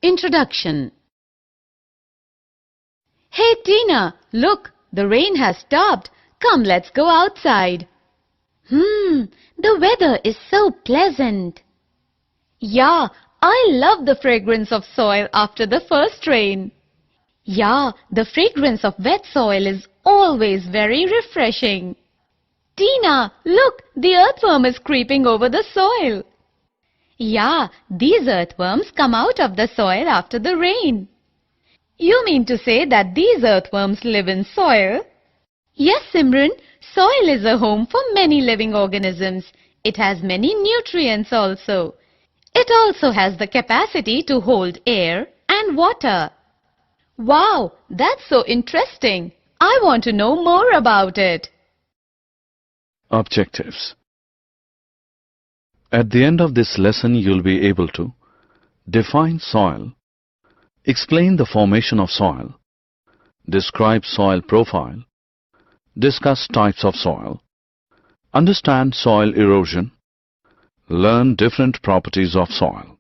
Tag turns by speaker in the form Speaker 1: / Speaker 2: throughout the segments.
Speaker 1: Introduction. Hey Tina, look, the rain has stopped. Come, let's go outside. The weather is so pleasant. Yeah, I love the fragrance of soil after the first rain. Yeah, the fragrance of wet soil is always very refreshing. Tina, look, the earthworm is creeping over the soil. Yeah, these earthworms come out of the soil after the rain. You mean to say that these earthworms live in soil? Yes, Simran, soil is a home for many living organisms. It has many nutrients also. It also has the capacity to hold air and water. Wow, that's so interesting. I want to know more about it.
Speaker 2: Objectives. At the end of this lesson, you'll be able to define soil, explain the formation of soil, describe soil profile, discuss types of soil, understand soil erosion, learn different properties of soil.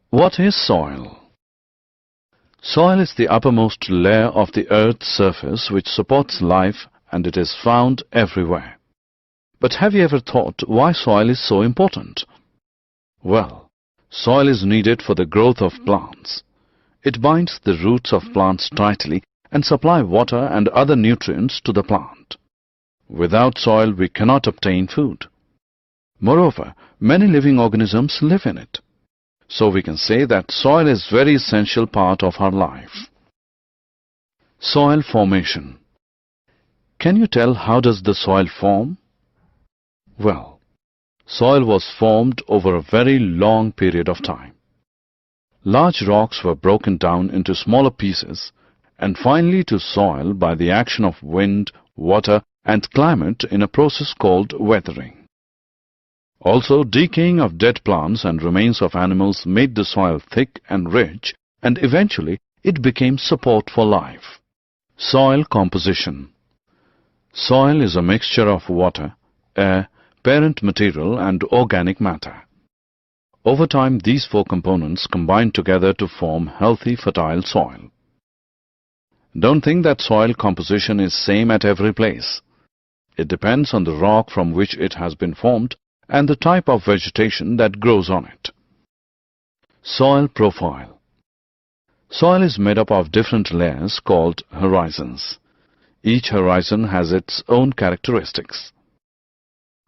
Speaker 2: What is soil? Soil is the uppermost layer of the earth's surface which supports life, and it is found everywhere. But have you ever thought why soil is so important? Well, soil is needed for the growth of plants. It binds the roots of plants tightly and supply water and other nutrients to the plant. Without soil, we cannot obtain food. Moreover, many living organisms live in it. So we can say that soil is very essential part of our life. Soil formation. Can you tell how does the soil form? Well, soil was formed over a very long period of time. Large rocks were broken down into smaller pieces and finally to soil by the action of wind, water and climate in a process called weathering. Also, decaying of dead plants and remains of animals made the soil thick and rich, and eventually it became support for life. Soil composition. Soil is a mixture of water, air, parent material and organic matter. Over time, these four components combine together to form healthy, fertile soil. Don't think that soil composition is same at every place. It depends on the rock from which it has been formed and the type of vegetation that grows on it. Soil profile. Soil is made up of different layers called horizons. Each horizon has its own characteristics.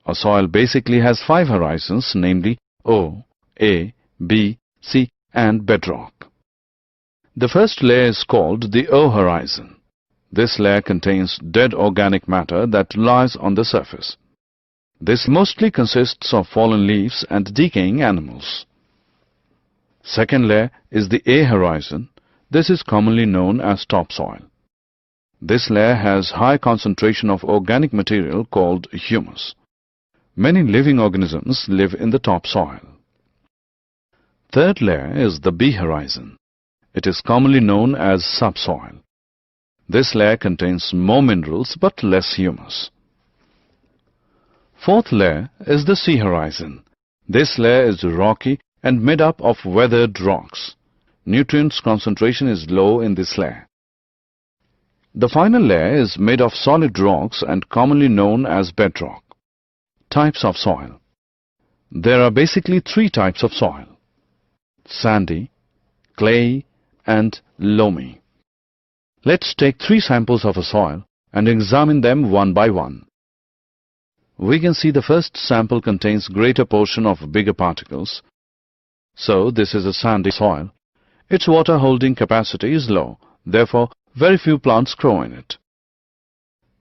Speaker 2: A soil basically has 5 horizons, namely O, A, B, C and bedrock. The first layer is called the O horizon. This layer contains dead organic matter that lies on the surface. This mostly consists of fallen leaves and decaying animals. Second layer is the A horizon. This is commonly known as topsoil. This layer has high concentration of organic material called humus. Many living organisms live in the topsoil. Third layer is the B horizon. It is commonly known as subsoil. This layer contains more minerals but less humus. Fourth layer is the C horizon. This layer is rocky and made up of weathered rocks. Nutrients concentration is low in this layer. The final layer is made of solid rocks and commonly known as bedrock. Types of soil. There are basically 3 types of soil: sandy, clay and loamy. Let's take 3 samples of a soil and examine them one by one. We can see the first sample contains greater portion of bigger particles. So this is a sandy soil. Its water holding capacity is low, therefore very few plants grow in it.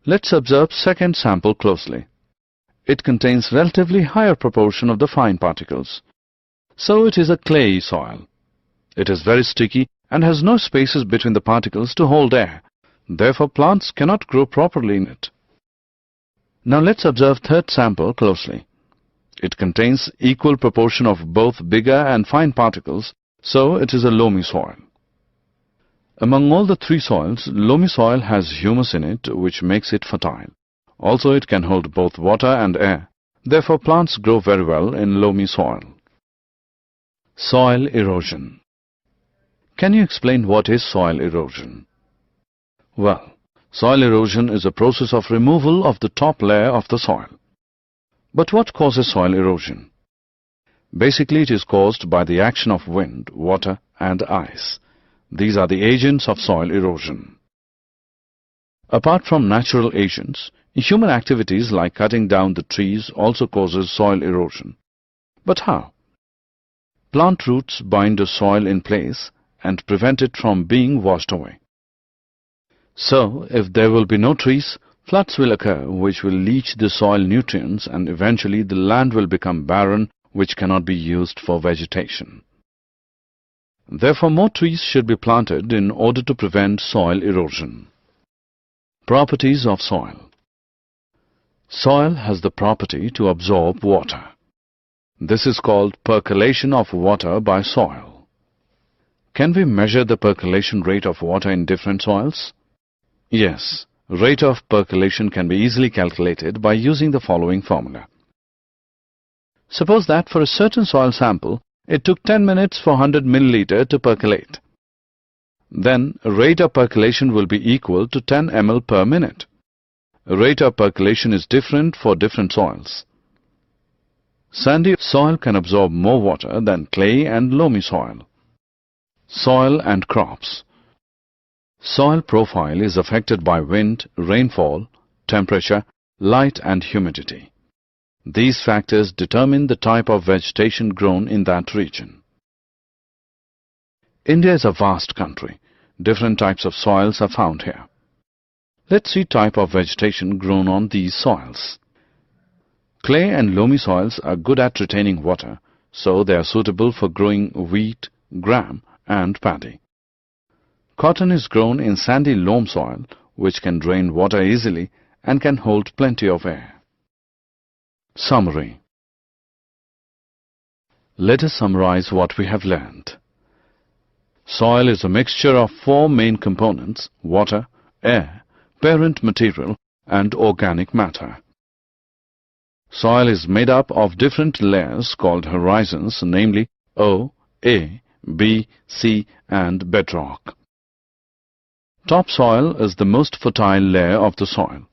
Speaker 2: Let's observe second sample closely. It contains relatively higher proportion of the fine particles. So it is a clayey soil. It is very sticky and has no spaces between the particles to hold air. Therefore plants cannot grow properly in it. Now let's observe third sample closely. It contains equal proportion of both bigger and fine particles, so it is a loamy soil. Among all the 3 soils, loamy soil has humus in it, which makes it fertile. Also it can hold both water and air. Therefore plants grow very well in loamy soil. Soil erosion. Can you explain what is soil erosion? Well, soil erosion is a process of removal of the top layer of the soil. But what causes soil erosion? Basically, it is caused by the action of wind, water and ice. These are the agents of soil erosion. Apart from natural agents, human activities like cutting down the trees also causes soil erosion. But how? Plant roots bind the soil in place and prevent it from being washed away. So, if there will be no trees, floods will occur which will leach the soil nutrients, and eventually the land will become barren, which cannot be used for vegetation. Therefore, more trees should be planted in order to prevent soil erosion. Properties of soil. Soil has the property to absorb water. This is called percolation of water by soil. Can we measure the percolation rate of water in different soils? Yes, rate of percolation can be easily calculated by using the following formula. Suppose that for a certain soil sample, it took 10 minutes for 100 milliliter to percolate. Then, rate of percolation will be equal to 10 ml per minute. Rate of percolation is different for different soils. Sandy soil can absorb more water than clay and loamy soil. Soil and crops. Soil profile is affected by wind, rainfall, temperature, light and humidity. These factors determine the type of vegetation grown in that region. India is a vast country. Different types of soils are found here. Let's see type of vegetation grown on these soils. Clay and loamy soils are good at retaining water, so they are suitable for growing wheat, gram and paddy. Cotton is grown in sandy loam soil, which can drain water easily and can hold plenty of air. Summary. Let us summarize what we have learned. Soil is a mixture of four main components: water, air, parent material and organic matter. Soil is made up of different layers called horizons, namely O, A, B, C and bedrock. Topsoil is the most fertile layer of the soil.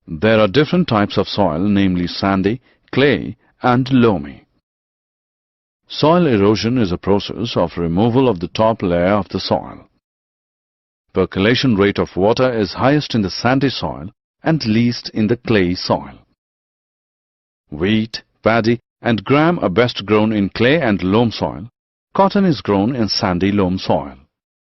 Speaker 2: There are different types of soil, namely sandy, clay and loamy. Soil erosion is a process of removal of the top layer of the soil. Percolation rate of water is highest in the sandy soil and least in the clay soil. Wheat, paddy and gram are best grown in clay and loam soil. Cotton is grown in sandy loam soil.